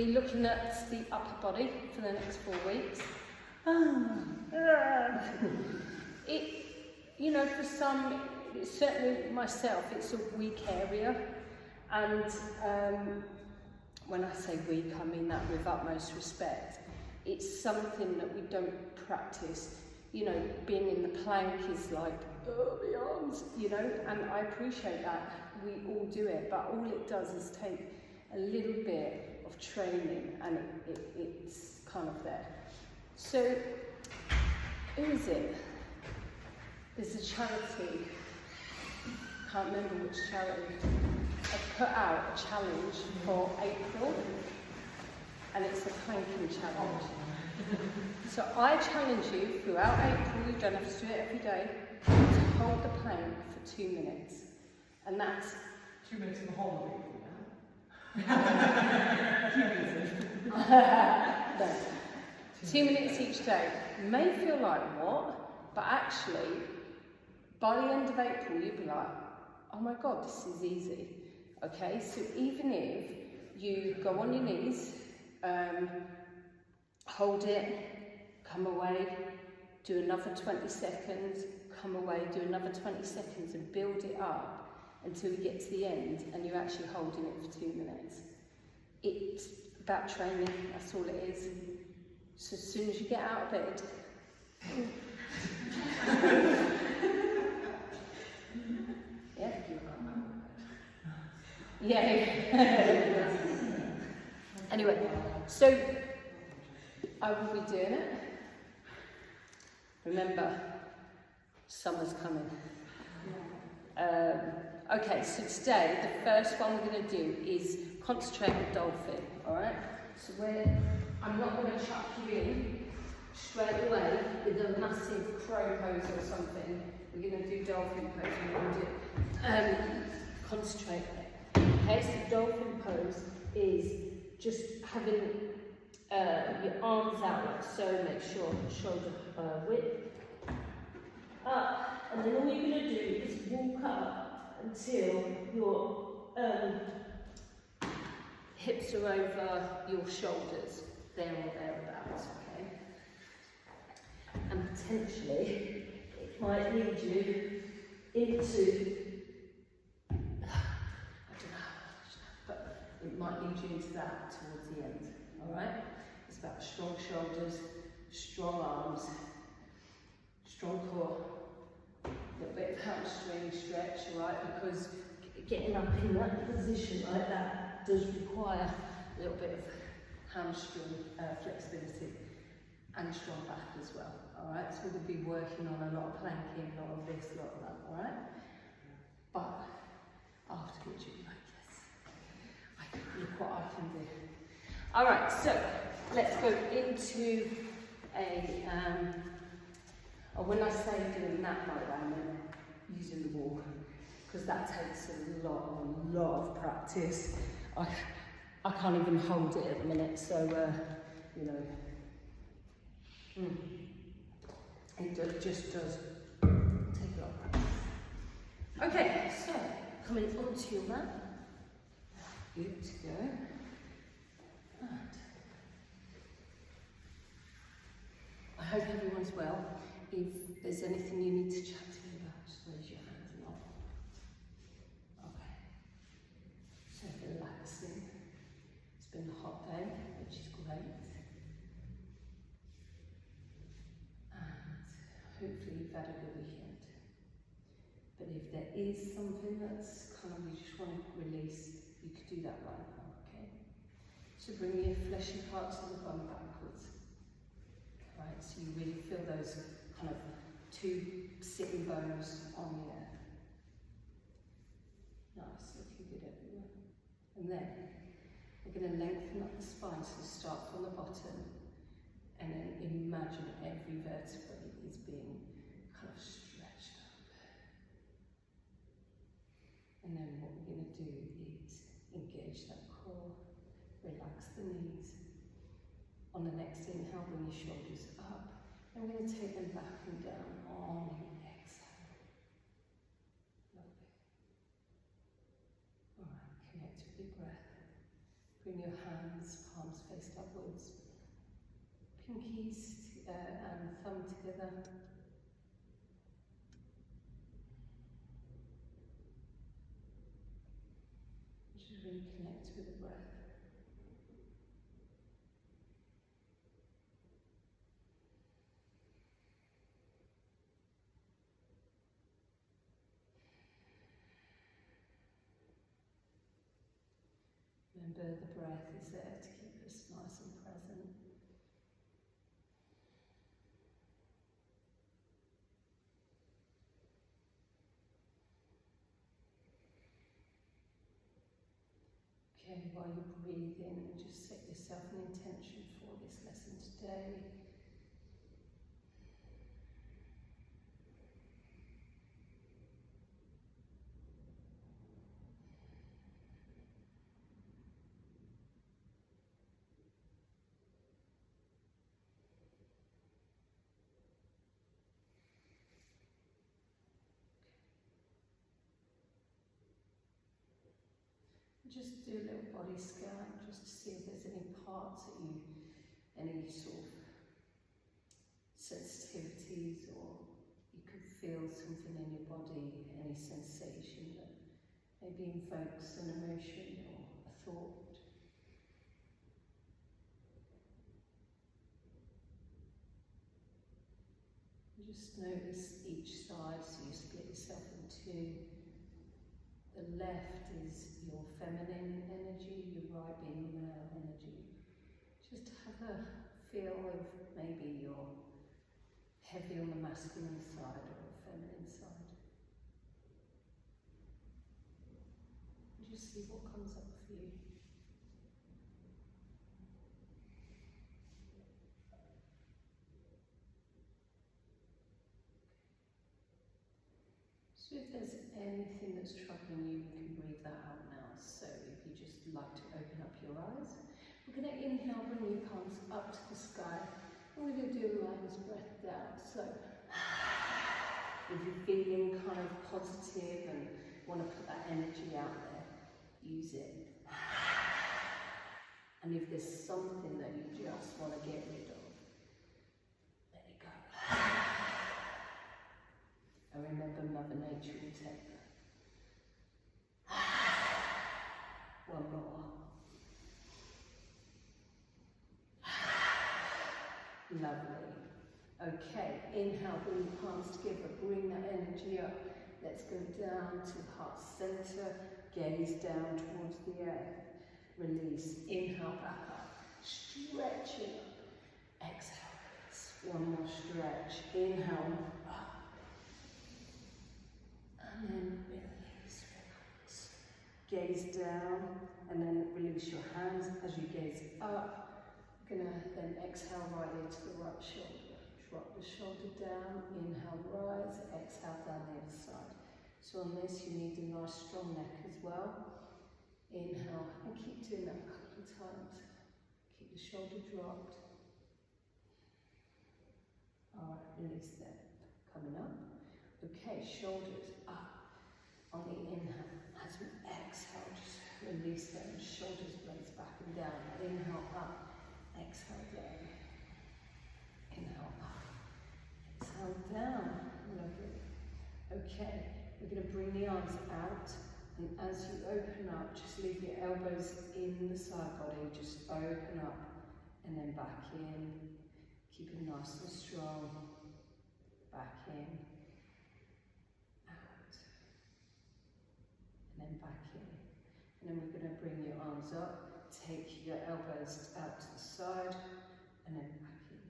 be looking at the upper body for the next 4 weeks. You know, for some, certainly myself, it's a weak area, and when I say weak, I mean that with utmost respect. It's something that we don't practice. You know, being in the plank is like, oh, the arms, you know, and I appreciate that. We all do it, but all it does is take a little bit of training, and it's kind of there. So, who is it? There's a charity, can't remember which charity, I've put out a challenge for April, and it's a planking challenge. So I challenge you throughout April, you don't have to do it every day, to hold the plank for 2 minutes. And that's 2 minutes in the whole of April now. 2 minutes. No. 2 minutes each day. You may feel like, what? But actually, by the end of April, you'll be like, oh my God, this is easy. Okay, so even if you go on your knees, hold it, come away, do another 20 seconds, come away, do another 20 seconds, and build it up until you get to the end and you're actually holding it for 2 minutes. It's about training, that's all it is. So as soon as you get out of bed, yeah. Anyway, so I will be doing it. Remember, summer's coming. Okay, so today the first one we're going to do is concentrate on dolphin. All right. So I'm not going to chuck you in straight away with a massive crow pose or something. We're going to do dolphin pose. We're going to do concentrate. Okay, so dolphin pose is just having your arms out like so, make sure shoulder width up, and then all you're going to do is walk up until your hips are over your shoulders, there or thereabouts, okay? And potentially it might lead you into, it might lead you into that towards the end, all right? It's about strong shoulders, strong arms, strong core, a little bit of hamstring stretch, all right? Because getting up in that position like that does require a little bit of hamstring flexibility and strong back as well, all right? So we're going to be working on a lot of planking, a lot of this, a lot of that, all right? But afterwards you'll be like, look what I can do. All right, so let's go into a, when I say doing that, by the way, I mean using the wall, because that takes a lot of practice. I can't even hold it at the minute, so, you know, it just does take a lot of practice. Okay, so coming onto your mat. Good to go. Right. I hope everyone's well. If there's anything you need to chat to me about, just raise your hands and I'll. Okay. So relaxing. It's been a hot day, which is great. And hopefully you've had a good weekend. But if there is something that's kind of you just want to release, you could do that right now, okay? So bring your fleshy parts of the bum backwards. Right, so you really feel those kind of two sitting bones on the air. Nice, looking good everywhere. And then we're going to lengthen up the spine, so start from the bottom and then imagine every vertebrae is being kind of stretched up. And then what we're going to do is engage that core, relax the knees. On the next inhale, bring your shoulders up. And we're going to take them back and down on the exhale. Lovely. Alright, connect with your breath. Bring your hands, palms faced upwards, pinkies and thumb together. Just really connect with the breath. Remember, the breath is there to keep us nice and present. Okay, while you're breathing, just set yourself an intention for this lesson today. Just do a little body scan just to see if there's any parts that any sort of sensitivities, or you could feel something in your body, any sensation that maybe invokes an emotion or a thought. Just notice each side, so you split yourself in two. The left is your feminine energy, your right being male energy. Just have a feel of maybe you're heavy on the masculine side or the feminine side. Just see what comes up for you. So if there's anything that's troubling you, you can breathe that out now. So if you just like to open up your eyes, we're going to inhale, bring your palms up to the sky. And we're going to do a lion's breath down. So if you're feeling kind of positive and want to put that energy out there, use it. And if there's something that you just want to get rid of, let it go. And remember, Mother Nature will take that. One more. Lovely. Okay, inhale, bring your palms together, bring that energy up. Let's go down to heart center, gaze down towards the earth. Release, inhale back up, stretching up. Exhale, release. One more stretch. Inhale, up. And then release, relax. Gaze down, and then release your hands as you gaze up. You're gonna then exhale right into the right shoulder. Drop the shoulder down, inhale, rise, exhale down the other side. So on this, you need a nice strong neck as well. Inhale, and keep doing that a couple of times. Keep the shoulder dropped. Alright, release that. Coming up. Okay, shoulders up on the inhale. As we exhale, just release them. Shoulders blades back and down. Inhale up. Exhale down. Inhale up. Exhale down. Lovely. Okay, we're going to bring the arms out. And as you open up, just leave your elbows in the side body. Just open up and then back in. Keep it nice and strong. Back in. And then back in. And then we're going to bring your arms up, take your elbows out to the side, and then back in.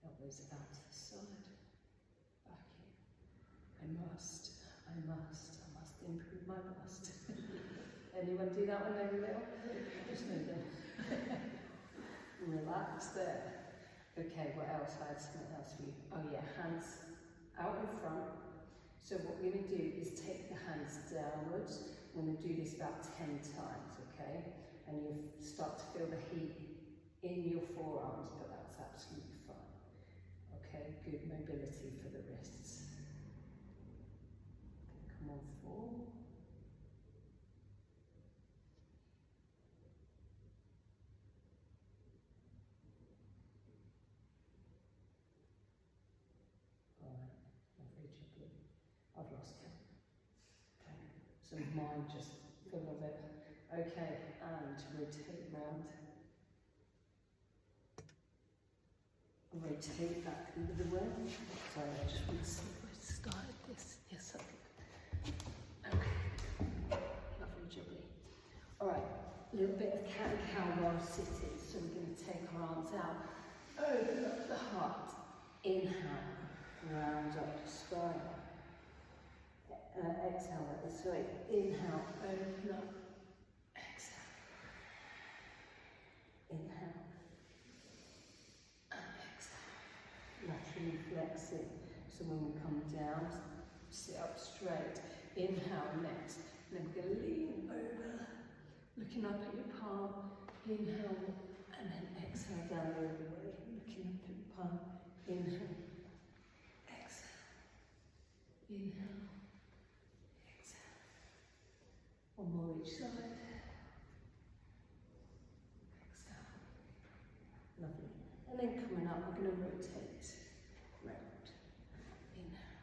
Elbows out to the side, back in. I must improve my bust. Anyone do that when they were little? Just move them. Relax there. Okay, what else? I had something else for you. Oh yeah, hands out in front. So what we're going to do is take the hands downwards. We're going to do this about 10 times, okay? And you'll start to feel the heat in your forearms, but that's absolutely fine. Okay, good mobility for the wrists. Come on, 4. I've lost it. Okay, so mind just full of it. Okay, and rotate round. Rotate back into the way. Sorry, I just want to see if I started this. Yes, I did. Okay, lovely jubbly. Alright, a little bit of cat and cow while sitting. So we're going to take our arms out, open up the heart, inhale, round up the spine. Exhale like this way, inhale, open up, exhale, inhale, and exhale, laterally flexing. So when we come down, sit up straight, inhale next, and then we're going to lean over, looking up at your palm, inhale, and then exhale down the other way, looking up at your palm, inhale, exhale, inhale. One more each side. Exhale. Lovely. And then coming up, we're going to rotate round. Inhale.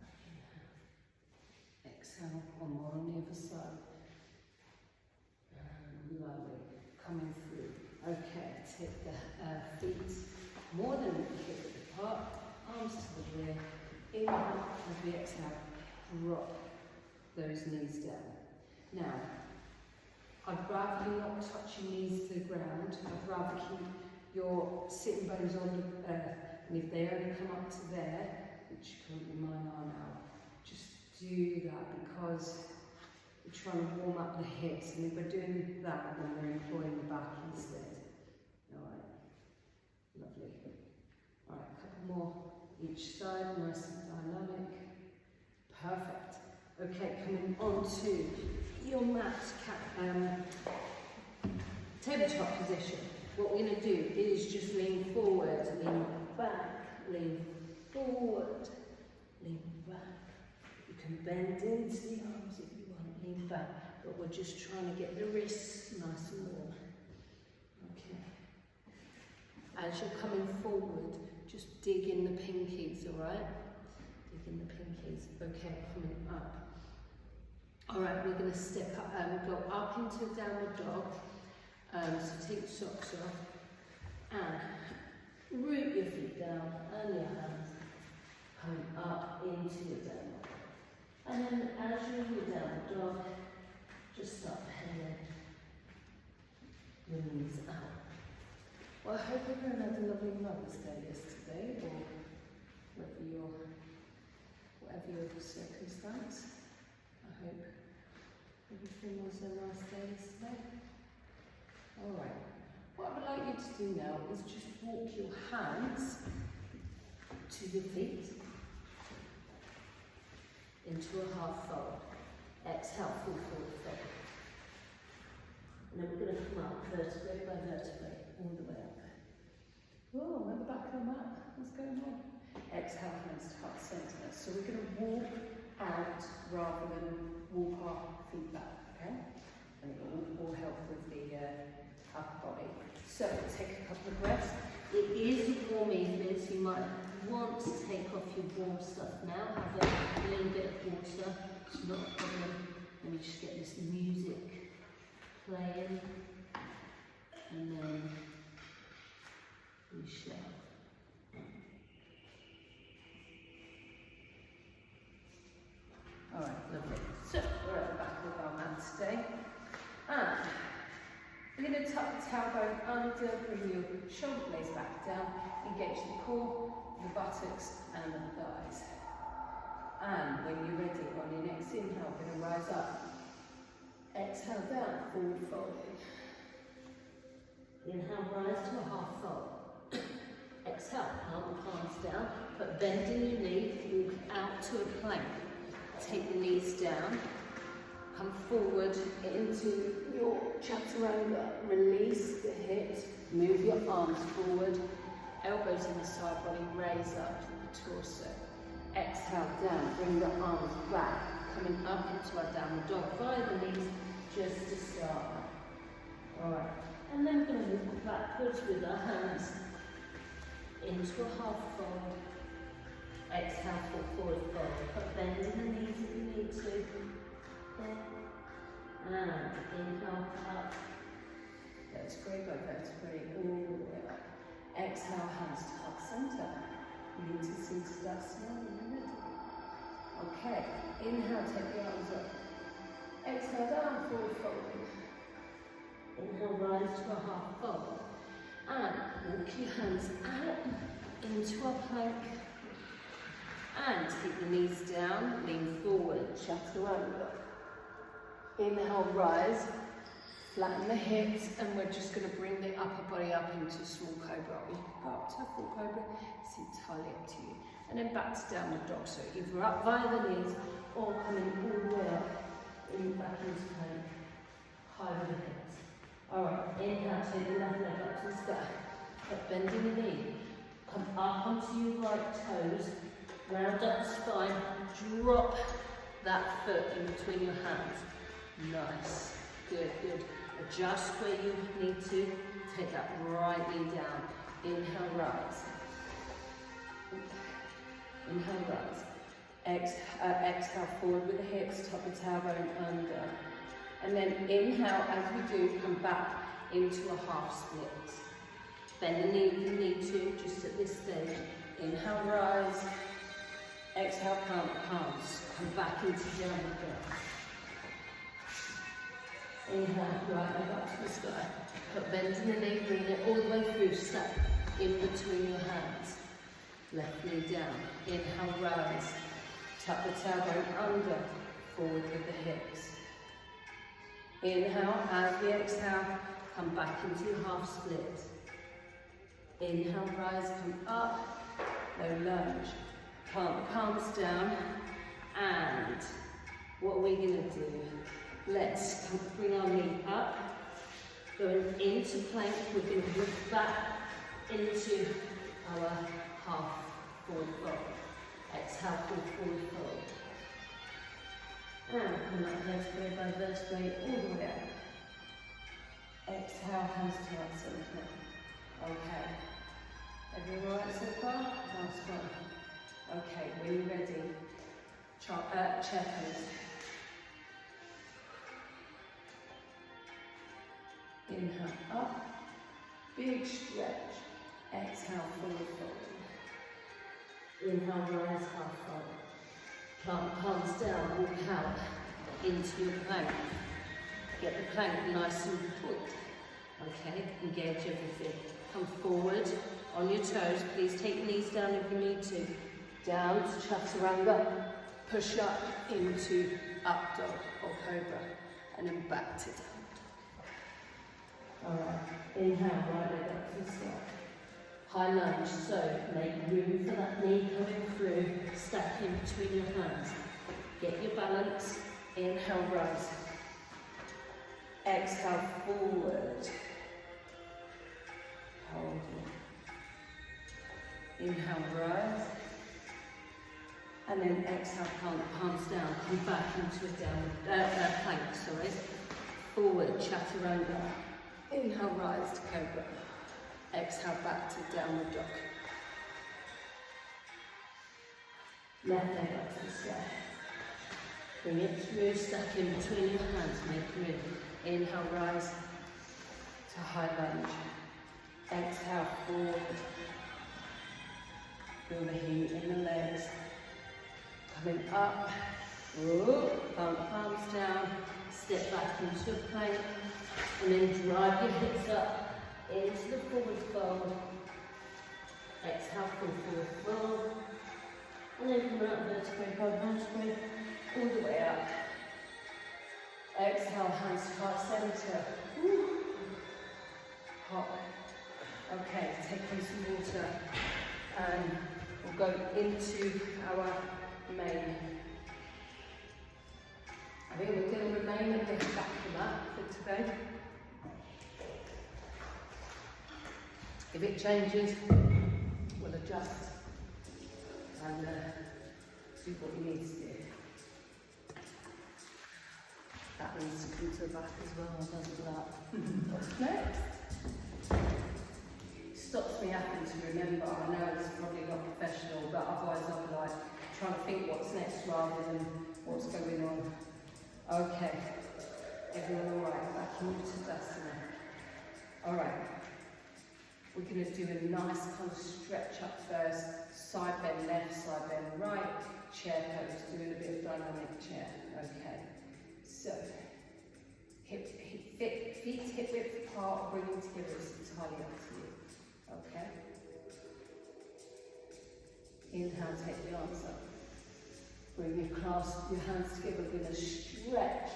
Exhale. Exhale. One more on the other side. Lovely. Coming through. Okay, take the feet more than hip width apart. Arms to the rear. Inhale as we exhale. Drop those knees down. Now, I'd rather you not touch your knees to the ground. I'd rather keep your sitting bones on the earth. And if they only come up to there, which currently mine are now, just do that because we're trying to warm up the hips. And if we're doing that, then we're employing the back instead. Alright, lovely. Alright, a couple more each side, nice and dynamic. Perfect. Okay, coming on to your mat tabletop position. What we're going to do is just lean forward, lean back, lean forward, lean back. You can bend into the arms if you want, lean back, but we're just trying to get the wrists nice and warm. Okay. As you're coming forward, just dig in the pinkies, alright? In the pinkies. Okay, coming up. Alright, we're going to step up and go up into a downward dog. So take your socks off and root your feet down and your hands. Coming up into a downward dog. And then as you're in the downward dog, just start pedaling your knees out. Well, I hope everyone had a lovely Mother's Day yesterday, or whatever your circumstance. I hope everything was a nice day yesterday. Alright, what I would like you to do now is just walk your hands to your feet into a half fold. Exhale, full forward fold. And then we're going to come up vertebrae by vertebrae, all the way up. Oh, I'm at the back of the mat. What's going on? Exhale, hands to heart centre. So we're going to walk out rather than walk our feet back, okay? And it will help with the upper body. So take a couple of breaths. It is a warm evening, so you might want to take off your warm stuff now. Have a little bit of water. It's not a problem. Let me just get this music playing. And then we shall. Alright, lovely. So we're at the back of our mat today. And we're going to tuck the tailbone under, bring your shoulder blades back down, engage the core, the buttocks and the thighs. And when you're ready, on your next inhale, we're going to rise up. Exhale down, forward folding. Inhale, rise to a half fold. Exhale, palms down, but bending your knee, walk out to a plank. Take the knees down, come forward into your chaturanga, release the hips, move your arms forward, elbows in the side body, raise up the torso. Exhale down, bring the arms back, coming up into our downward dog via the knees, just to start. Alright, and then we're going to move backwards with our hands into a half fold, Exhale, fall forward fold. But bend in the knees if you need to. There. And inhale up. Vertebrae by vertebrae, all the way up. Exhale, hands to heart center. Into Siddhasana in a minute. Okay, inhale, take the arms up. Exhale, down, forward folding. Inhale, rise to a half fold. And walk your hands out into a plank. And take the knees down, lean forward, chaturanga. Inhale, rise. Flatten the hips, and we're just going to bring the upper body up into small cobra. We go up to full cobra, it's entirely up to you. And then back to downward dog. So either up via the knees or coming all the way up, back into plank, high with the hips. Alright, inhale, take the left leg up to the sky. But bending the knee. Come up onto your right toes, round up the spine, drop that foot in between your hands. Nice. Good, good. Adjust where you need to. Take that right knee down. Inhale, rise. Inhale, rise. Exhale forward with the hips, top of the tailbone under. And then inhale, as we do, come back into a half split. Bend the knee if you need to, just at this stage. Inhale, rise. Exhale, plant the palms. Come back into downward dog. Inhale, right leg up to the sky. But bend in the knee, bring it all the way through, step in between your hands. Left knee down. Inhale, rise. Tuck the tailbone under, forward with the hips. Inhale, as we exhale, come back into your half split. Inhale, rise, come up, low lunge. Plant the palms down, and what are we going to do? Let's bring our knee up, going into plank. We're going to lift back into our half forward fold. Exhale, forward fold. And come up vertebrae by vertebrae, all the way up. Exhale, hands to heart center. Okay. Everyone alright so far? Last one. Okay, when you're ready, chair pose. Inhale up, big stretch. Exhale, forward fold. Inhale, rise, half fold. Plant palms down, walk out into your plank. Get the plank nice and taut. Okay, engage everything. Come forward on your toes. Please take the knees down if you need to. Down to chaturanga. Push up into up dog or cobra. And then back to down. Alright, inhale, right leg up to the sky. High lunge, so make room for that knee coming through. Stack in between your hands. Get your balance. Inhale, rise. Exhale, forward. Hold it. Inhale, rise. And then exhale, palms down. Come back into a downward plank, sorry. Forward, chaturanga. Inhale, rise to cobra. Exhale, back to downward dog. Left leg up to the sky. Bring it through, stack in between your hands, make room. Inhale, rise to high lunge. Exhale, forward. Feel the heat in the legs. Coming up. Ooh, plant the palms down. Step back into a plank. And then drive your hips up into the forward fold. Exhale, forward fold. And then come out vertebrae by vertebrae, all the way up. Exhale, hands to heart center. Woo. Hot. Okay, take in some water. And we'll go into our main. I think we're going to remain at the back of the mat for today. If it changes, we'll adjust and do what we need to do. That needs to come to the back as well, doesn't that? What's next? stops me having to remember. I know it's probably not professional, but otherwise I'll be like trying to think what's next rather than what's going on. Okay, everyone all right? Back into Tadasana. All right, we're going to do a nice kind of stretch up first. Side bend left, side bend right. Chair pose, doing a bit of dynamic chair. Okay, so feet hip width apart, bringing together is entirely up to you. Okay. Inhale, take the arms up. Bring your clasp, your hands together. We're going to stretch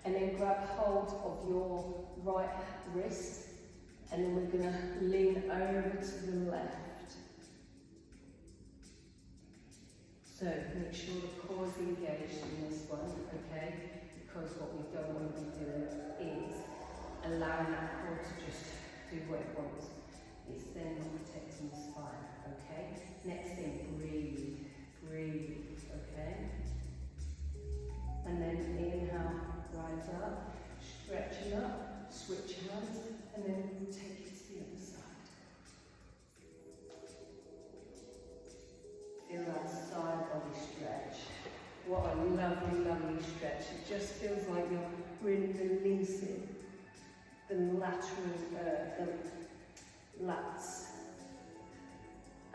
and then grab hold of your right wrist, and then we're going to lean over to the left. So make sure the core is engaged in this one, okay? Because what we don't want to be doing is allowing that core to just do what it wants. It's then protecting the spine, okay? Next thing, breathe, breathe, okay? And then inhale, rise up, stretching up, switch hands, and then take it to the other side. Feel that side body stretch. What a lovely, lovely stretch. It just feels like you're really releasing the lateral, the lats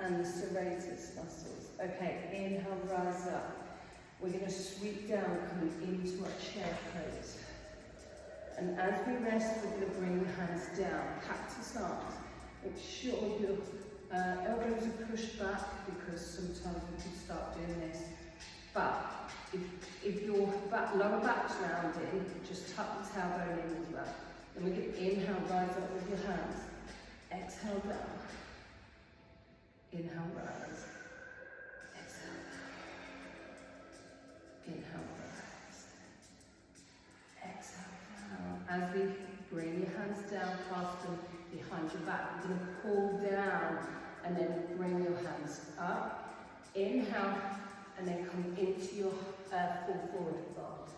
and the serratus muscles. Okay, inhale, rise up. We're going to sweep down, coming into our chair pose. And as we rest, we're going to bring the hands down, cactus arms. Make sure your elbows are pushed back, because sometimes we can start doing this. But if your lower back's rounding, just tuck the tailbone in as well. Then we can inhale, rise up with your hands. Exhale down. Inhale, rise. Exhale down. Inhale, rise. Exhale down. As we bring your hands down, clasp them behind your back, we're going to pull down and then bring your hands up. Inhale, and then come into your full forward fold.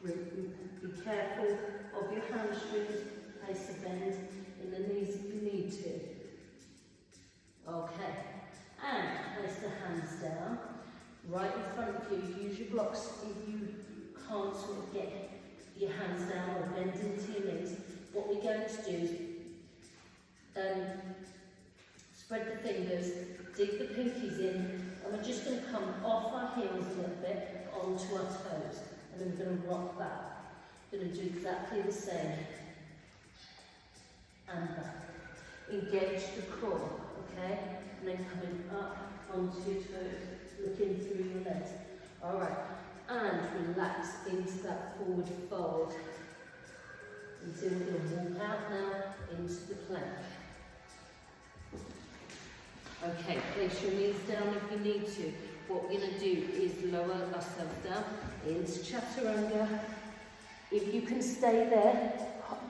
Be careful of your hamstrings. Place a bend in the knees if you need to. Okay, and place the hands down right in front of you. Use your blocks if you can't sort of get your hands down or bend into your knees. What we're going to do is spread the fingers, dig the pinkies in, and we're just going to come off our heels a little bit onto our toes, and then we're going to rock back. We're going to do exactly the same. And back. Engage the core, okay? And then coming up onto your toes, looking through your legs. Alright, and relax into that forward fold. Until we're going to walk out now into the plank. Okay, place your knees down if you need to. What we're going to do is lower ourselves down into Chaturanga. If you can stay there,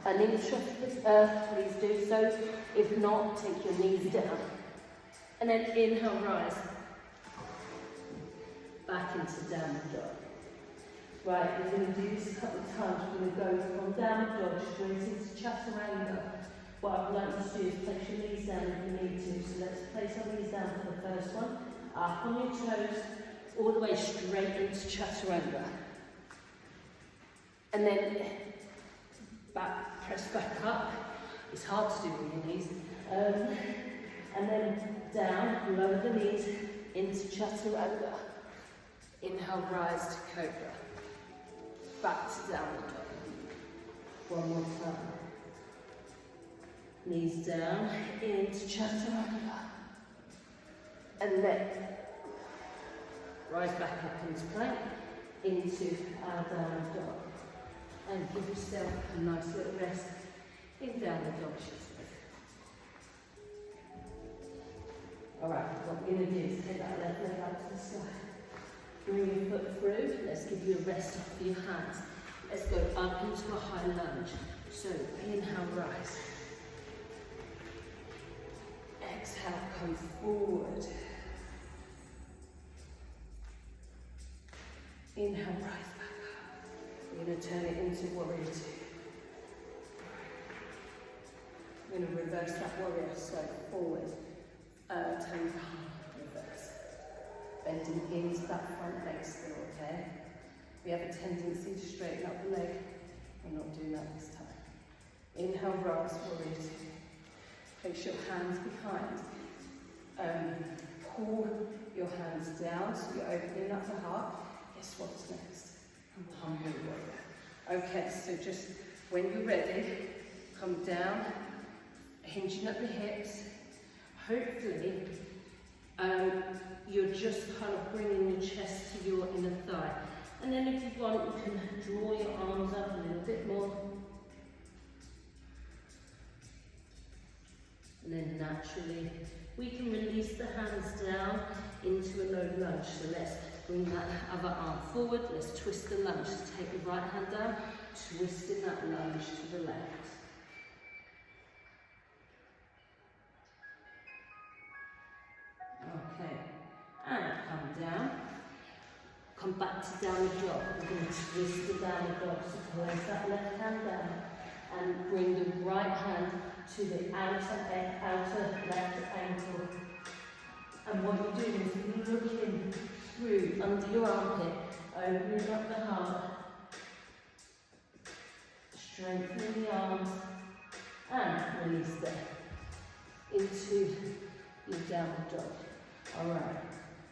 an inch off the earth, please do so. If not, take your knees down. And then inhale, rise. Back into downward dog. Right, we're going to do this a couple of times. We're going to go from downward dog straight into Chaturanga. What I'd like you to do is place your knees down if you need to. So let's place our knees down for the first one. Up on your toes, all the way straight into Chaturanga. And then back, press back up. It's hard to do with your knees. And then down, lower the knees into Chaturanga. Inhale, rise to Cobra. Back to downward dog. One more time. Knees down into Chaturanga. And then rise back up into plank, into our downward dog. And give yourself a nice little rest in downward dog, she says. Alright, what we're going to do is take that left leg out to the side. Bring your foot through. Let's give you a rest off for your hands. Let's go up into a high lunge. So inhale, rise. Exhale, come forward. Inhale, rise back up. We're going to turn it into warrior two. We're going to reverse that warrior, so forward, turn behind, reverse. Bending into that front leg still, okay? We have a tendency to straighten up the leg. We're not doing that this time. Inhale, rise, warrior two. Place your hands behind. Pull your hands down, so you're opening up the heart. Guess what's next? Humble warrior. Okay, so just when you're ready, come down, hinging at the hips. Hopefully, you're just kind of bringing your chest to your inner thigh. And then if you want, you can draw your arms up a little bit more. And then naturally, we can release the hands down into a low lunge. So let's bring that other arm forward. Let's twist the lunge. So take the right hand down, twisting that lunge to the left. Okay, and come down. Come back to downward dog. We're going to twist the downward dog. So place that left hand down and bring the right hand to the outer left ankle. And what you're doing is you're looking through under your armpit, opening up the heart, strengthening the arms, and release them into your downward dog. Alright,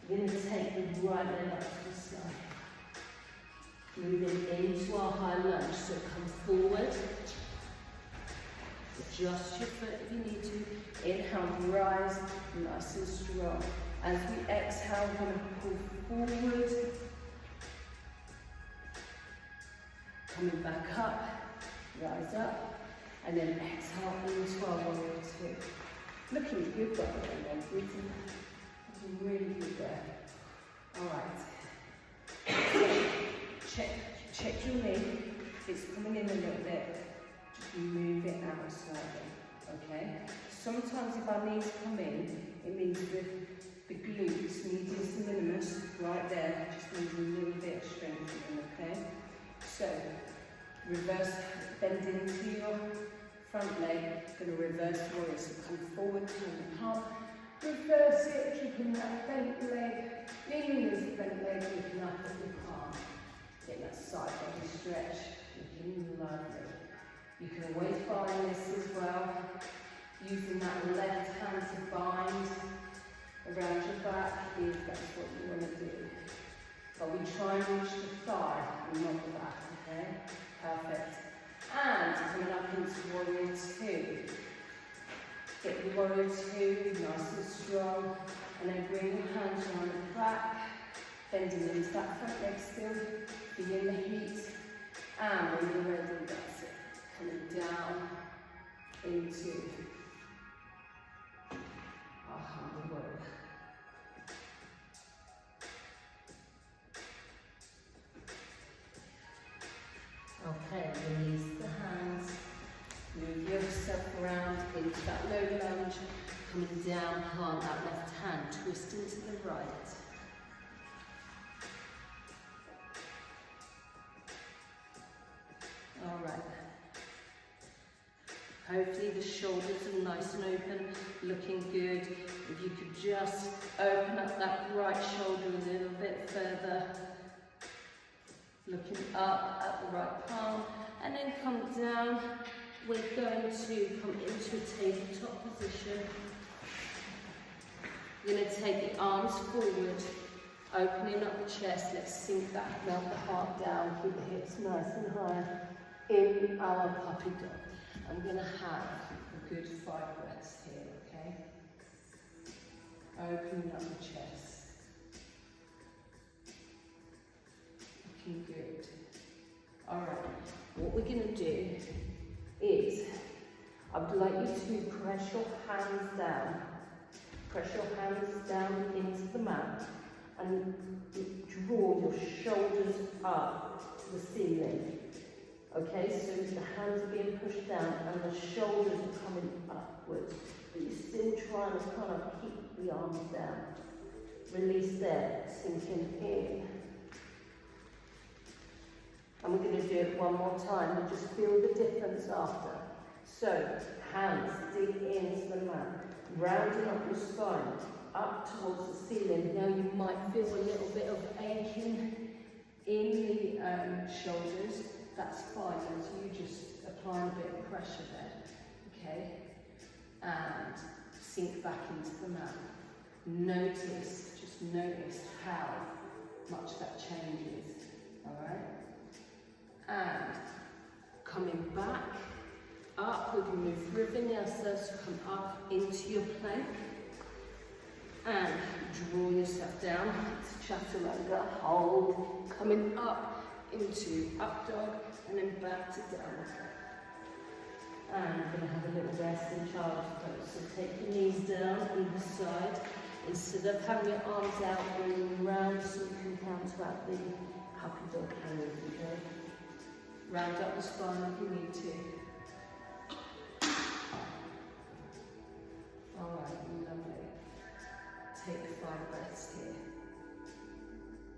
we're going to take the right leg up to the side. Moving into our high lunge, so come forward. Adjust your foot if you need to. Inhale, rise, nice and strong. As we exhale, we're going to pull forward. Coming back up, rise up, and then exhale into our warrior two. Looking good, by the way, then. Breathing really good there. Alright. Check your knee. It's coming in a little bit. Just move it out slightly. Okay? Sometimes if our knees come in, it means the glutes, medius minimus, right there, just needs a little bit of strengthening, okay? So, reverse, bend into your front leg, going to reverse warrior, so come forward, turn the palm, reverse it, keeping that bent leg, leaning into the bent leg, looking up at the palm, get that side body stretch, looking lovely. You can always bind this as well, using that left hand to bind around your back if that's what you want to do. But we try and reach the thigh and not the back, okay? Perfect. And coming up into warrior two. Get the warrior two, nice and strong. And then bring your hands around the back, bending into that front leg still, feeling the heat. And when you're ready, that's it. Coming down into our humble warrior. Okay, release the hands, move yourself around into that low lunge, coming down, plant that left hand, twist into the right. Alright. Hopefully the shoulders are nice and open, looking good. If you could just open up that right shoulder a little bit further. Looking up at the right palm, and then come down. We're going to come into a tabletop position. We're going to take the arms forward, opening up the chest. Let's sink that, melt the heart down, keep the hips nice and high in our puppy dog. I'm going to have a good 5 breaths here, okay? Opening up the chest. Looking good. Alright, what we're going to do is, I'd like you to press your hands down. Press your hands down into the mat and draw your shoulders up to the ceiling. Okay, so the hands are being pushed down and the shoulders are coming upwards. But you're still trying to kind of keep the arms down. Release there, sinking in. And we're going to do it one more time and just feel the difference after. So, hands dig into the mat, rounding up your spine, up towards the ceiling. Now you might feel a little bit of aching in the shoulders. That's fine, as you just apply a bit of pressure there, okay? And sink back into the mat. Notice, just notice how much that changes, all right? And coming back, up, we can move through vinyasa, so come up into your plank. And draw yourself down to chaturanga, hold, coming up into up dog, and then back to downward dog. And we're going to have a little rest in child's pose. So take your knees down either side. Instead of having your arms out, bring them round so you can counter out the happy dog pose, okay? Round up the spine if you need to. Alright, lovely. Take 5 breaths here.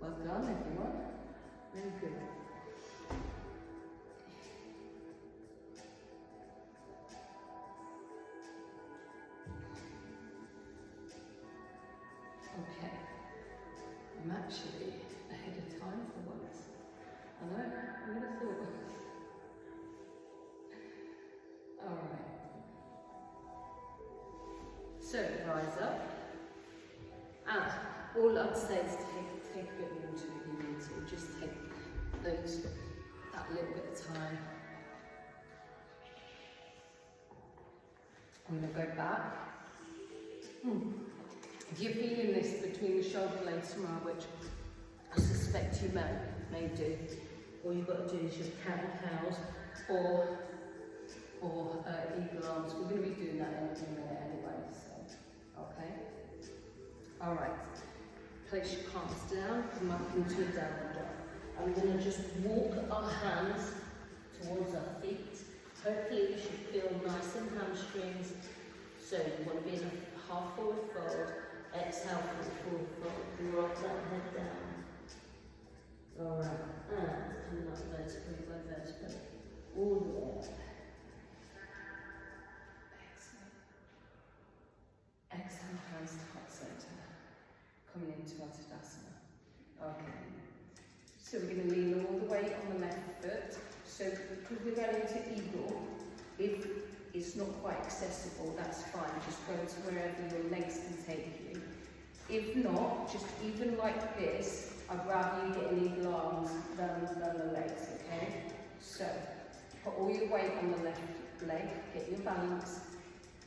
Well done, everyone. Very good. Okay, I'm actually ahead of time for once. I know, I would have thought. Alright. So, rise up. And all I'd say is take a bit of water if you need to. Just take that little bit of time. I'm going to go back. If you're feeling this between the shoulder blades tomorrow, which I suspect you may do, all you've got to do is just cat and cows or eagle arms. We're going to be doing that in a minute anyway, so, okay? Alright, place your palms down, come up into a downward dog. I'm going to just walk our hands towards our feet. Hopefully you should feel nice in hamstrings. So you want to be in a half forward fold. Exhale, forward fold. Drop that head down. Alright, and coming up vertebrae by vertebrae. All the way up. Exhale. Exhale, hands to heart center. Coming into our Tadasana. Okay. So we're going to lean all the way on the left foot. So because we're going into eagle, if it's not quite accessible, that's fine. Just go to wherever your legs can take you. If not, just even like this, I'd rather you get an eagle arms than the legs, okay? So put all your weight on the left leg, get your balance,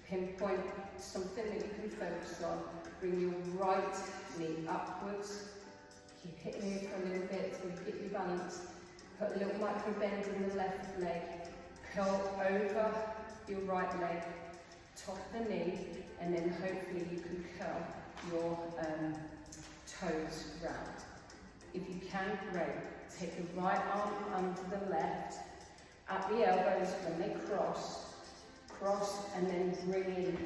pinpoint something that you can focus on, bring your right knee upwards, keep it here for a little bit till you get your balance, put a little micro bend in the left leg, curl over your right leg, top of the knee, and then hopefully you can curl your toes round. If you can, great. Take the right arm under the left, at the elbows when they cross, and then bring in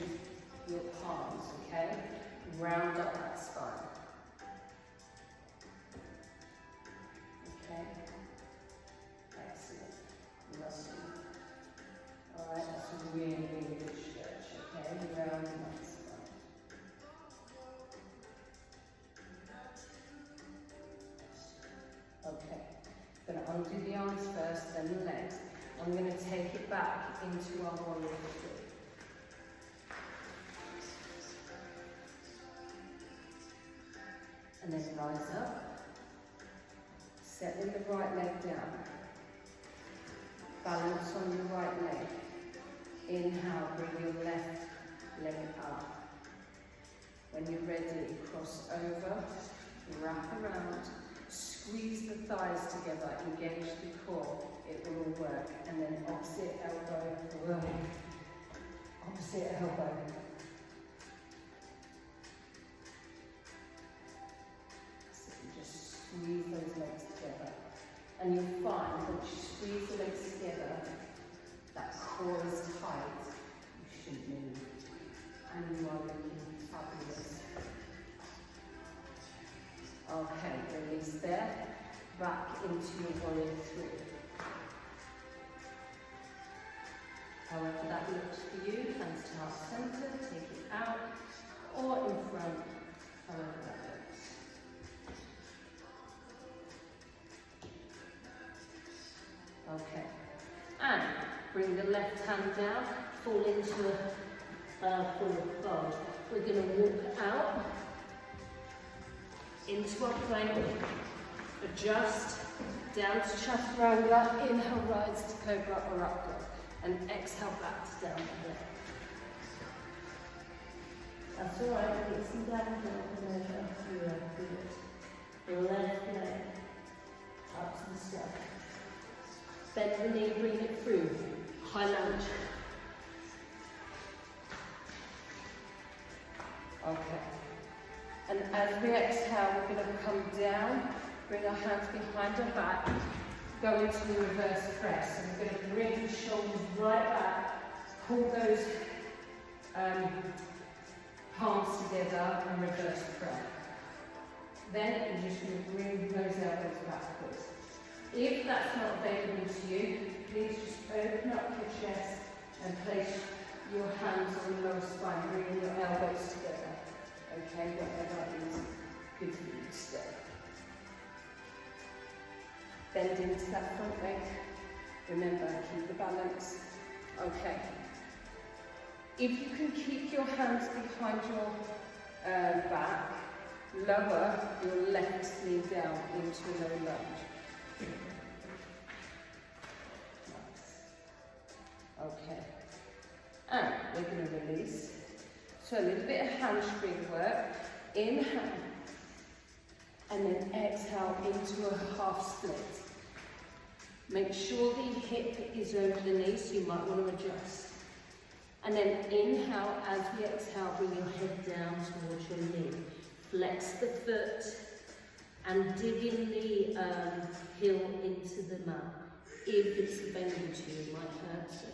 your palms, okay? Round up that spine. Okay? Excellent. Lovely. Alright, that's a really, really good stretch, okay? Round that spine. Okay. I'm going to undo the arms first, then the legs. I'm going to take it back into our warrior three. And then rise up. Setting the right leg down. Balance on your right leg. Inhale, bring your left leg up. When you're ready, cross over, wrap around. Squeeze the thighs together, engage the core, it will all work. And then opposite elbow, opposite elbow. So you just squeeze those legs together. And you'll find that you squeeze the legs together, that core is tight, you shouldn't move. And you are looking fabulous. Okay, release there, back into your warrior three. However that looks for you, hands to heart center, take it out, or in front, however that looks. Okay, and bring the left hand down, fall into a forward fold. We're going to walk out into our plank, adjust down to chaturanga, inhale rise to cobra or up dog, and exhale back to down dog. That's alright, get some downhill and over. Good. The left leg up to the step. Bend the knee, bring it through. High lunge. Okay. And as we exhale, we're going to come down, bring our hands behind our back, go into the reverse press. So we're going to bring the shoulders right back, pull those palms together and reverse press. Then you're just going to bring those elbows backwards. If that's not available to you, please just open up your chest and place your hands on the lower spine, bringing your elbows together. Okay, whatever is good for you today. Bend into that front leg. Remember, keep the balance. Okay. If you can keep your hands behind your back, lower your left knee down into a low lunge. Nice. Okay. And we're going to release. So a little bit of hamstring work. Inhale. And then exhale into a half split. Make sure the hip is over the knee, so you might want to adjust. And then inhale, as we exhale, bring your head down towards your knee. Flex the foot and dig in the heel into the mat. If it's available to you, it might hurt, so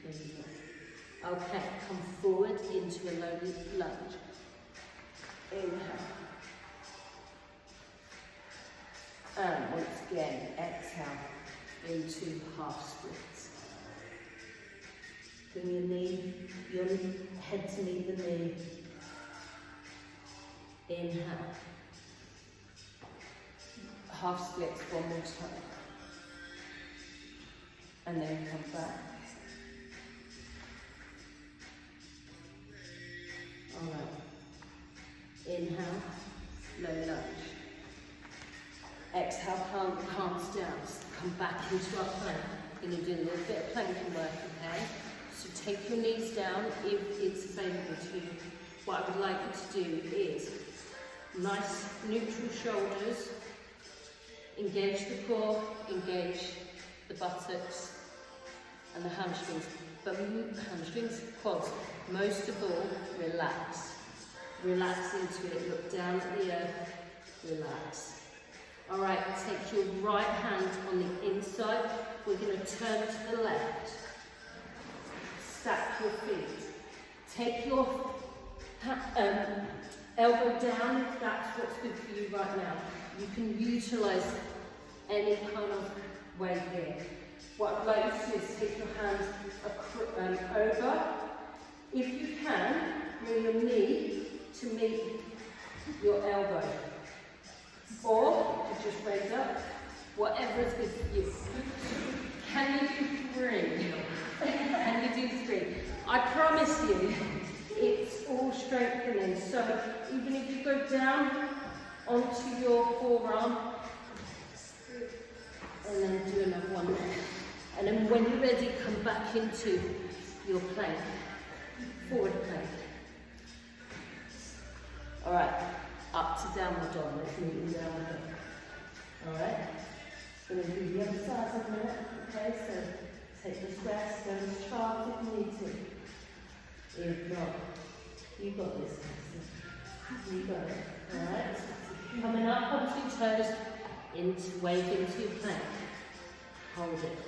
maybe not. Okay, come forward into a low lunge. Inhale. And once again, exhale into half splits. Bring your head to meet the knee. Inhale. Half splits one more time. And then come back. Alright. Inhale, low lunge. Exhale, palms down. Come back into our plank. We're going to do a little bit of planking work, okay? So take your knees down if it's available to you. What I would like you to do is nice neutral shoulders, engage the core, engage the buttocks and the hamstrings. But hamstrings, quads, most of all, relax. Relax into it, look down at the earth, relax. Alright, take your right hand on the inside. We're going to turn to the left. Stack your feet. Take your elbow down if that's what's good for you right now. You can utilise any kind of way here. What I'd like you to do is take your hands over. If you can, bring your knee to meet your elbow. Or you just raise up, whatever is good for you. Can you do 3? Can you do 3? I promise you, it's all strengthening. So even if you go down onto your forearm, and then do another one there. And then when you're ready, come back into your plank, forward plank. All right. Up to downward dog, let's move in downward dog. Alright? We're going to do the other side in a minute, okay? So take this rest, go as far as you need to. If not, you got this. You got it. Alright? Coming up onto your toes, wave into your plank. Hold it.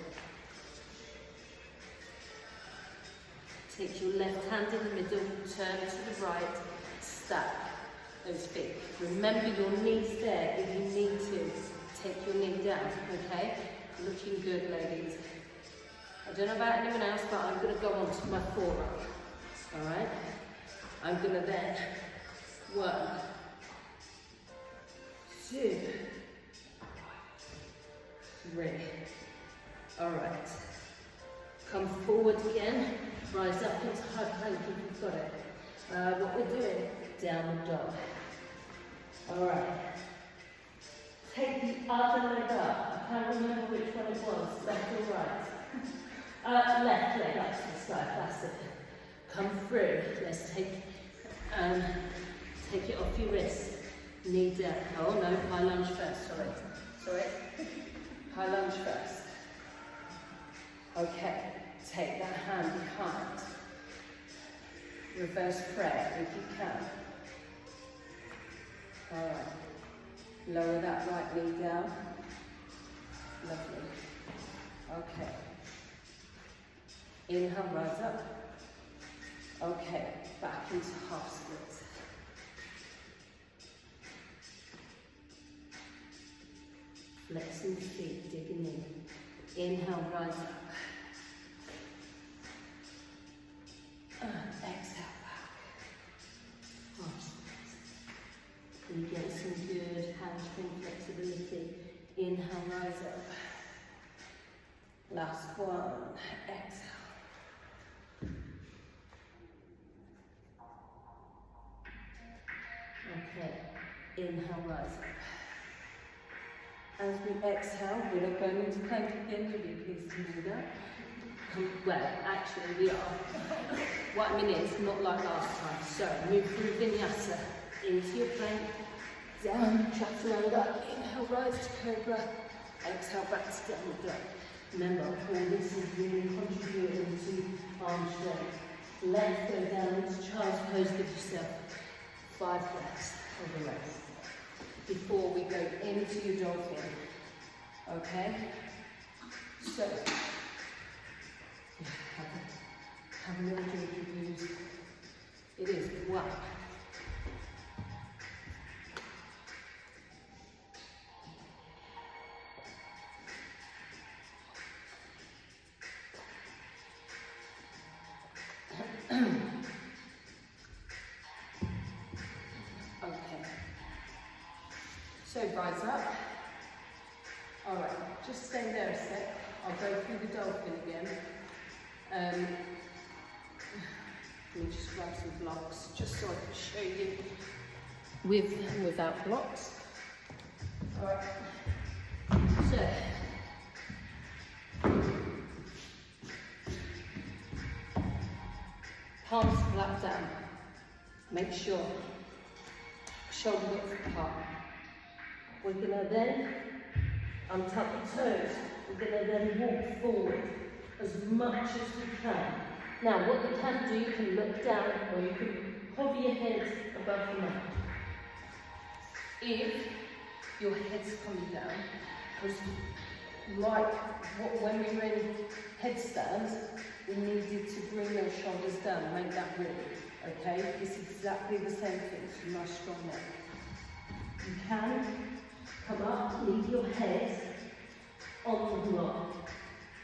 Take your left hand in the middle, turn to the right, stack those feet. Remember your knees there if you need to. Take your knee down, okay? Looking good, ladies. I don't know about anyone else, but I'm going to go on to my forearm. Alright? I'm going to then 1, 2, 3. Alright. Come forward again. Rise up into high plank if you've got it. What we're doing, downward dog. Alright. Take the other leg up. I can't remember which one it was, left or right. Left leg up to the sky, that's it. Come through. Let's take it off your wrist. Knee down. Oh no, high lunge first, sorry. High lunge first. Okay, take that hand behind. Reverse prayer if you can. Alright. Lower that right knee down. Lovely. Okay. Inhale, rise up. Okay, back into half splits. Flexing the feet, digging in. Inhale, rise up. And exhale back. Half splits. You get some good hamstring flexibility. Inhale, rise up. Last one. Exhale. Okay. Inhale, rise up. As we exhale, we're not going into plank again, you'll be pleased to do that. Well, actually we are. What I mean is, not like last time. So, move through vinyasa, into your plank, down, chaturanga, inhale, rise to cobra, exhale back to downward dog. Remember, all this is really contributing to arm strength. Legs go down into child's pose, give yourself 5 breaths of the rest before we go into your dolphin. Okay? So, have a little drink of booze. It is 1. So rise up. Alright, just stay there a sec. I'll go through the dolphin again. Let me just grab some blocks, just so I can show you with and without blocks. Alright. So palms flat down. Make sure shoulder width apart. We're going to then untuck the toes. We're going to then walk forward as much as we can. Now, what you can do, you can look down or you can hover your head above the mat. If your head's coming down, because when we were in headstands, we needed to bring those shoulders down, make that really, okay? It's exactly the same thing, so nice strong neck. You can come up, leave your head on the block,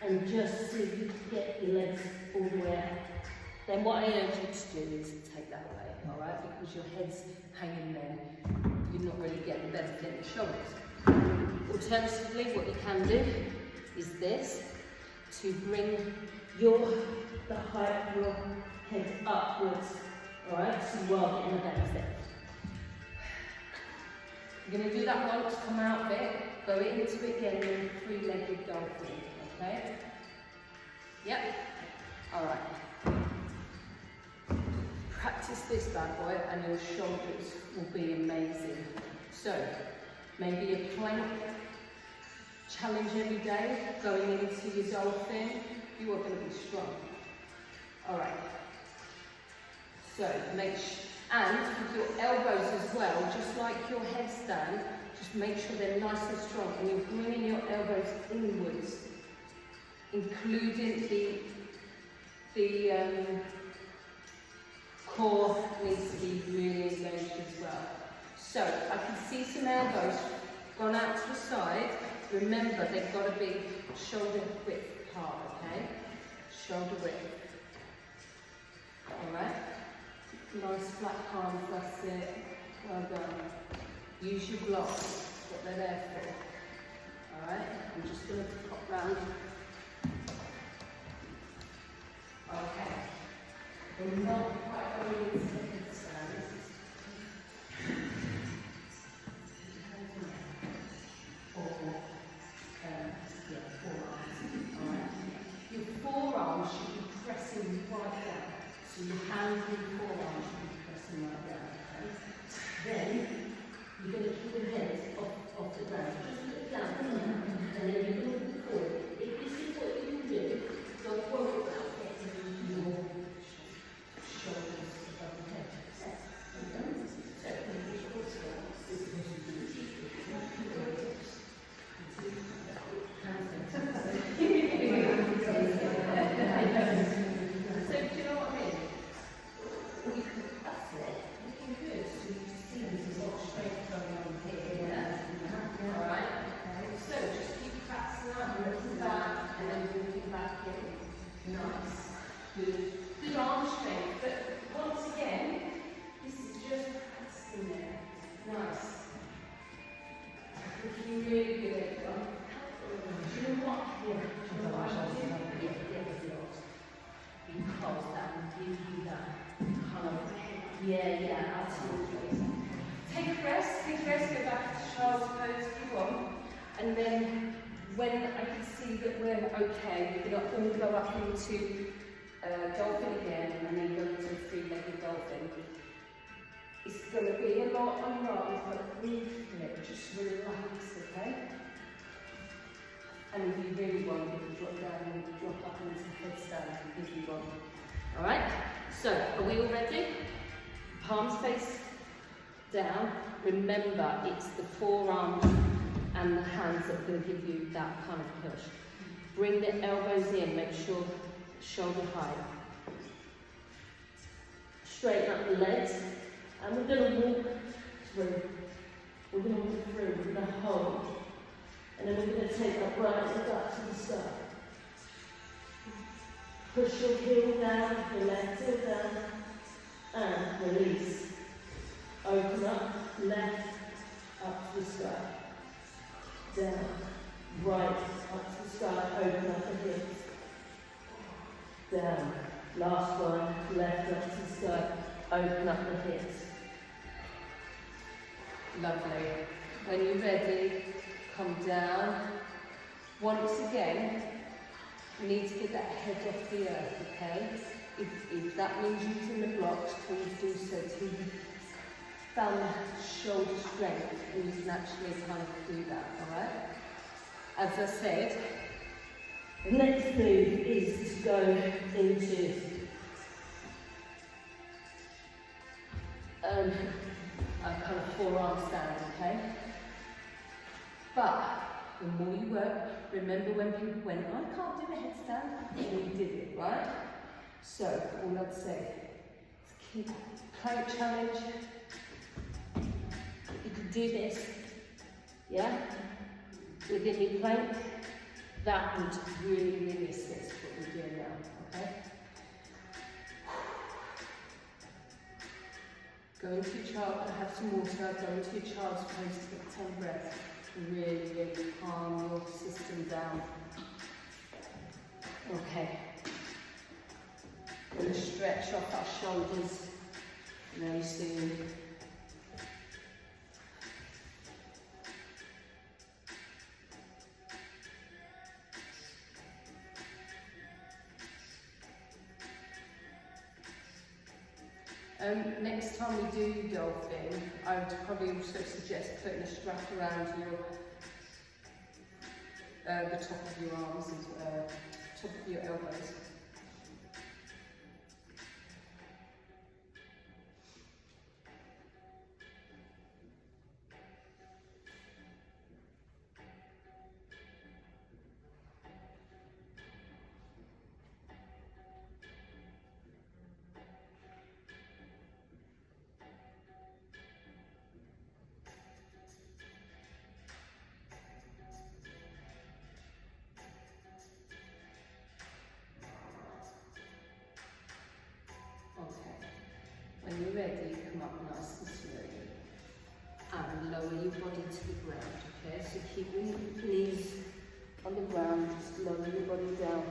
and just see if you can get your legs all the way out. Then what I urge you to do is take that away, alright? Because your head's hanging there. You're not really getting the benefit of the shoulders. Alternatively, what you can do is this, to bring the height of your head upwards, alright? So you are getting the benefit. You're going to do that once, come out of it, go into it again in a 3-legged dolphin, okay? Yep. Alright. Practice this bad boy and your shoulders will be amazing. So, maybe a plank challenge every day, going into your dolphin, you are going to be strong. Alright. So, and with your elbows as well, just like your headstand, just make sure they're nice and strong, and you're bringing your elbows inwards, including the core needs to be really engaged as well. So I can see some elbows gone out to the side. Remember, they've got to be shoulder width apart, okay? shoulder width. Alright? Nice flat palms, that's it. Well done. Use your blocks, that's what they're there for. Alright? I'm just going to pop round. Okay. We're not quite going into the headstand. Forearms. Alright. Your forearms should be pressing right down. So your hands and your forearms should be pressing right down. Okay? Then you're going to keep your head off the ground. Just look down. And then you're going to look forward. If this is what you can do, don't worry about getting your shoulders above the head. Good arm strength, but once again, this is just practicing there. Nice. Looking really good at it. Do you know what? Yeah. Do you know what I do? Because that will give you that kind of, yeah, absolutely. Take a rest, go back to child's pose, come on. And then when I can see that we're okay, we're going to all go up into dolphin again, and then go into a three-legged dolphin. It's going to be a lot on rise, but breathe it, just relax, okay? And if you really want, you can drop down and drop up into headstand if you want. Alright, so are we all ready? Palms face down. Remember, it's the forearms and the hands that are going to give you that kind of push. Bring the elbows in, make sure shoulder height. Straighten up the legs, and we're going to walk through. We're going to walk through, we're going to hold. And then we're going to take that right leg up to the sky. Push your heel down, your left heel down, and release. Open up, left, up to the sky. Down, right, up to the sky, open up the hips. Down, last one, left, up to the sky, open up the hips. Lovely. When you're ready, come down. Once again, you need to get that head off the earth, okay? If that means using the blocks, please do so till you found the shoulder strength, and you can actually kind of do that, alright? As I said, the next move is to go into a kind of forearm stand, okay? But the more you work, remember when people went, I can't do a headstand, and you did it, right? So, all I'd say is keep plank challenge. You can do this, yeah? Within your plank, that would really assist what we're doing now, okay? Go into your child, have some water, go into your child's pose, take 10 breaths. Really calm your system down. Okay. We're going to stretch off our shoulders very soon. Next time we do dolphin, I would probably also suggest putting a strap around your the top of your arms and top of your elbows. you're ready, come up nice and slowly. And lower your body to the ground, okay? So keep your knees on the ground, just lower your body down.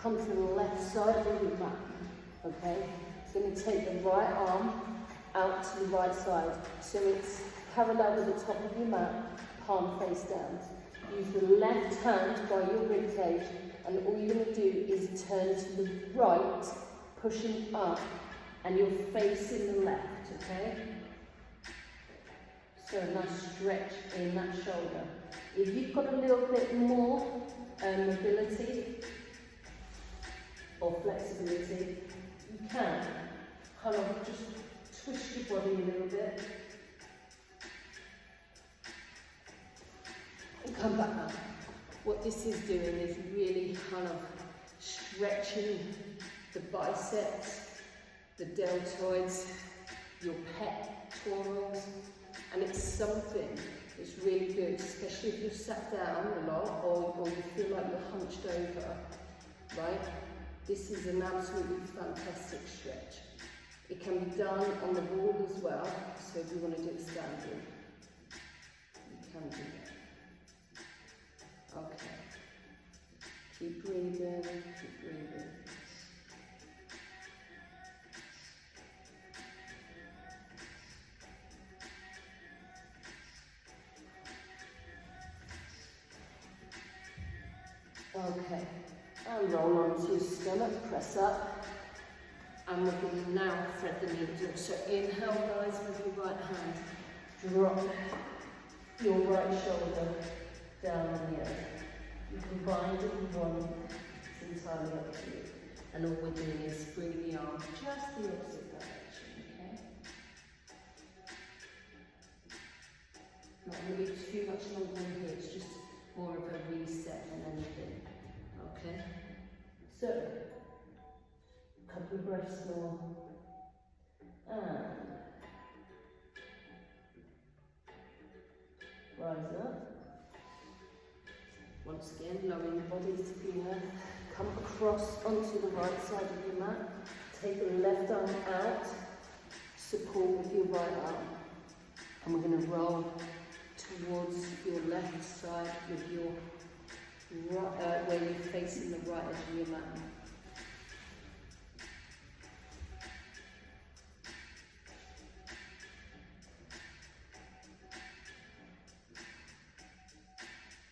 Come to the left side of your mat, okay? It's going to take the right arm out to the right side. So it's parallel with the top of your mat, palm face down. Use the left hand by your rib cage, and all you're going to do is turn to the right, pushing up, and you're facing the left, okay? So a nice stretch in that shoulder. If you've got a little bit more mobility or flexibility, you can kind of just twist your body a little bit and come back up. What this is doing is really kind of stretching the biceps, the deltoids, your pectorals, and it's something that's really good, especially if you've sat down a lot or you feel like you're hunched over, right? This is an absolutely fantastic stretch. It can be done on the wall as well, so if you want to do it standing, you can do that. Okay. Keep breathing, keep breathing. Okay, and roll onto your stomach, press up, and we're going to now thread the needle. So inhale, guys, with your right hand, drop your right shoulder down on the earth. You can bind it with one, it's entirely up to you. And all we're doing is bring the arm just the opposite direction, okay? Not really too much longer in here, it's just more of a reset than anything, okay? So, a couple of breaths more, and rise up. Once again, lower your body to the earth, come across onto the right side of your mat, take the left arm out, support with your right arm, and we're going to roll towards your left side with your right, where you're facing the right edge of your mat.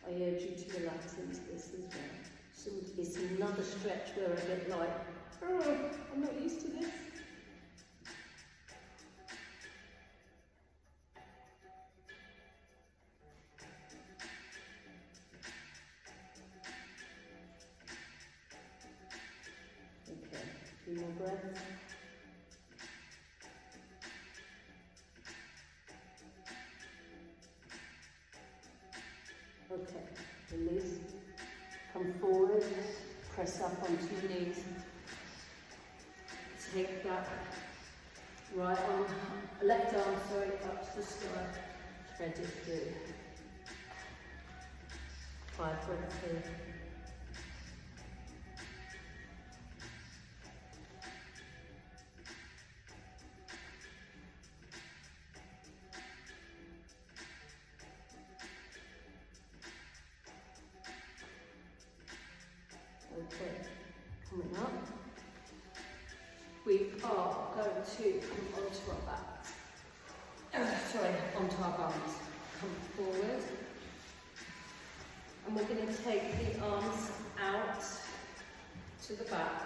I urge you to relax into this as well. So it's another stretch where I get like, oh, I'm not used to this. Okay, 2 more breaths. Okay, release, come forward, press up onto your knees. Take that right arm, left arm, sorry, up to the sky, thread it through. 5 breaths here. Okay, coming up. We are going to come onto our backs. Onto our bums. Come forward. And we're going to take the arms out to the back.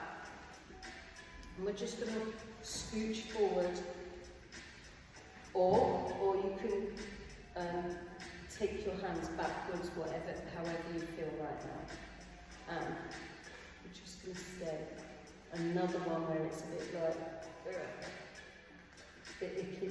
And we're just going to scooch forward. Or you can take your hands backwards, however you feel right now. And we're just going to stay. Another one where it's a bit like, a bit icky.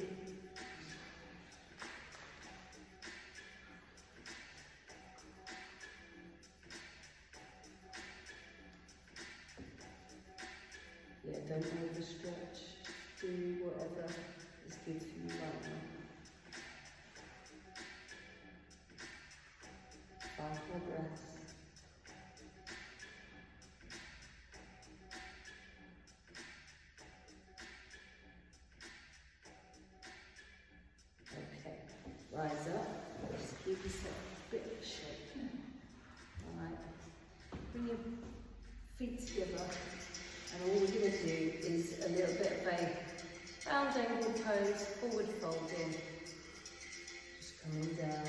Yeah, don't overstretch. Do whatever is good for you right now. 5 more breaths. feet together, and all we're going to do is a little bit of a round angle pose, forward folding, just coming down,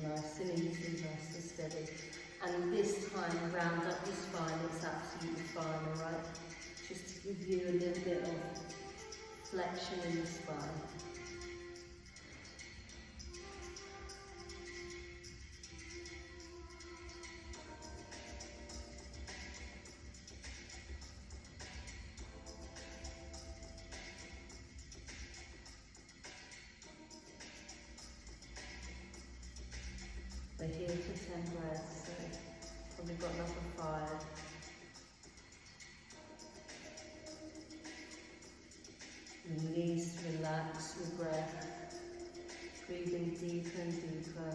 nice and easy, nice and steady. And this time, round up your spine, it's absolutely fine, alright? Just to give you a little bit of flexion in the spine. We're here for 10 breaths, so probably got another 5. Release, relax your breath, breathing deeper and deeper.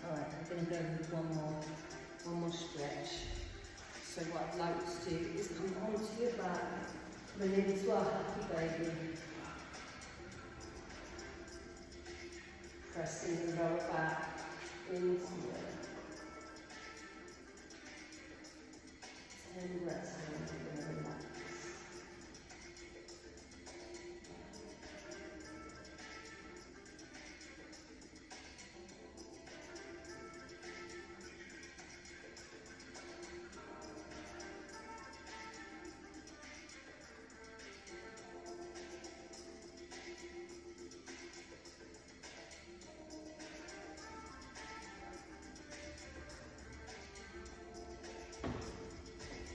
Alright, I'm going to go with one more stretch. So what I'd like to do is come onto your back, come into our happy baby. Pressing the lower back into it. 10 breaths and then relax.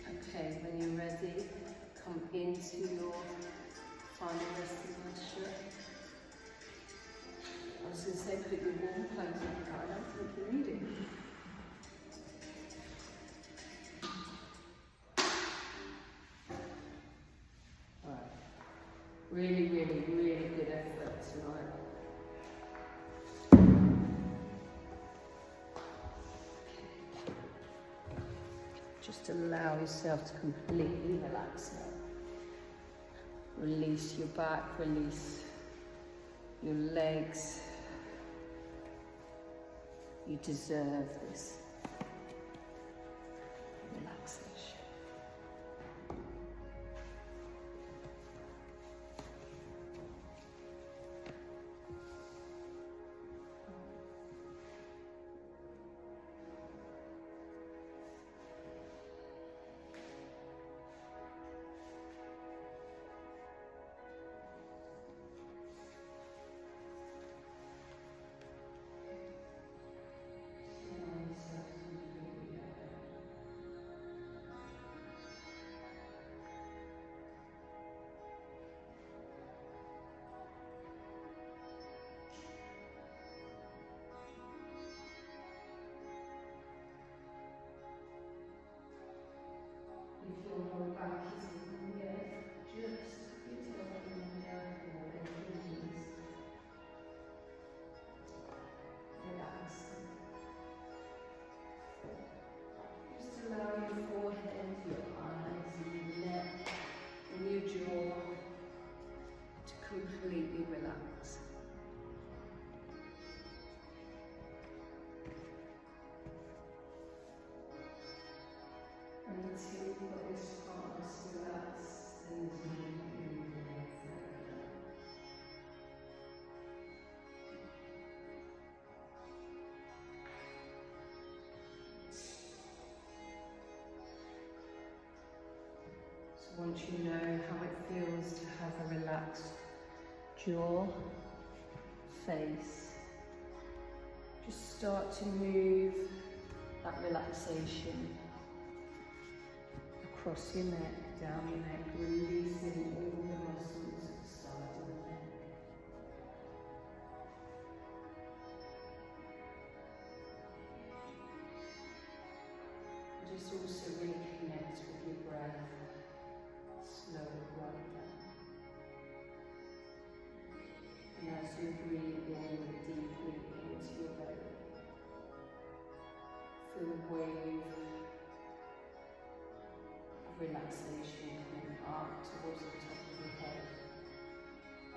Okay, when you're ready, come into your final resting posture. I was going to say put your warm clothes on, but I don't think you need it. Alright, really, really, really good effort tonight. Just allow yourself to completely relax now. Release your back, release your legs. You deserve this relaxation. If your lower back is in the earth, just put it up in the earth or bend your knees. Relax. Just allow your forehead, your eyes, and your neck, and your jaw to completely relax. Until you've got this part as relaxed and so once you know how it feels to have a relaxed jaw, face, just start to move that relaxation across your neck, down your neck, releasing all the muscles at the side of the neck. Just also really connect with your breath. Slow it right down. And as you breathe in deeply into your belly, feel a wave relaxation coming up towards the top of your head.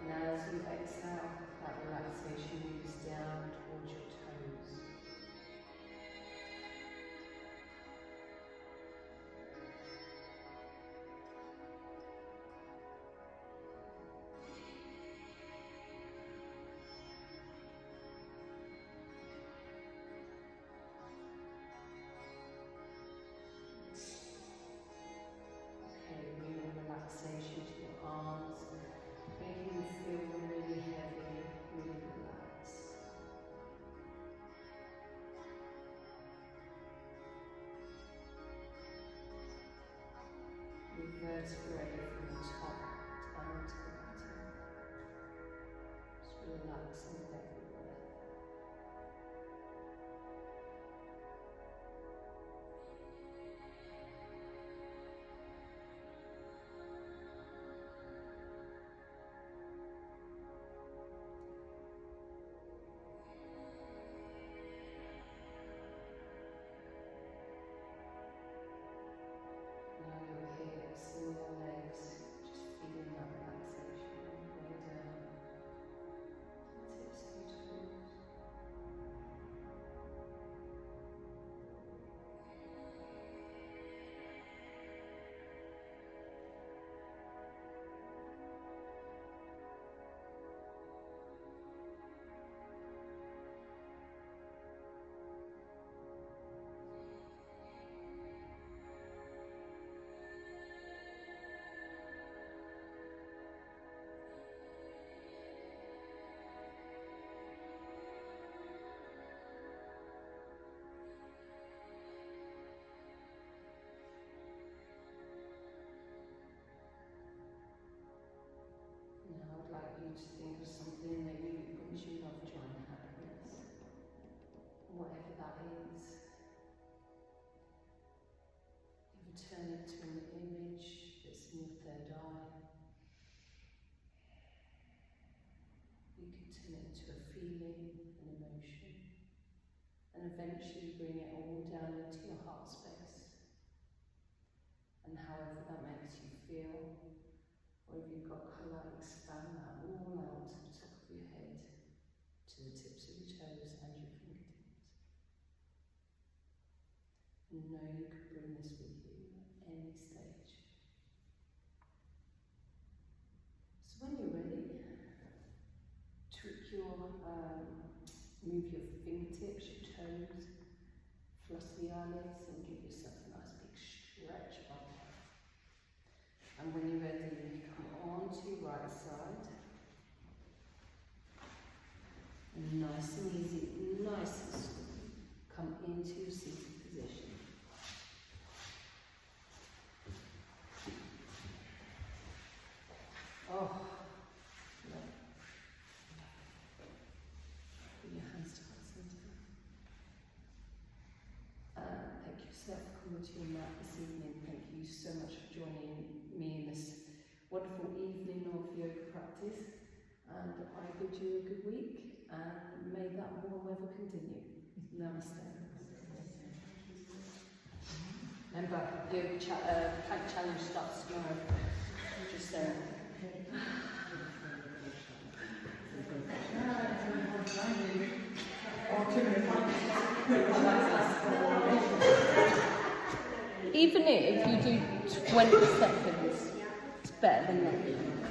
And as you exhale, that relaxation moves down towards your toes. Relaxation to your arms, making them feel really heavy, really relaxed. Your vertebrae from the top down to the bottom. Just relaxing with every breath. I'd like you to think of something that brings you love, joy and happiness, whatever that is. You turn it to an image that's in your third eye. You could turn it into a feeling, an emotion, and eventually bring it all down into your heart space. And however that makes you feel, or if you've got colour, expand that all out to the top of your head, to the tips of your toes and your fingertips. And know you can bring this with you at any stage. So when you're ready, move your fingertips, your toes, flutter the eyelids and give yourself a nice big stretch above the head. And when you're ready, come on to your right side. And nice and easy, nice and smooth. Come into your seated position. Oh, love. Put your hands to heart center. Thank you, Seth, for coming to your mat this evening. Thank you so much for joining me in this wonderful evening of yoga practice. And I bid you a good week, and may that warm weather continue. Namaste. Remember, yoga plank challenge starts tomorrow. Just even if you do 20 seconds, it's better than nothing.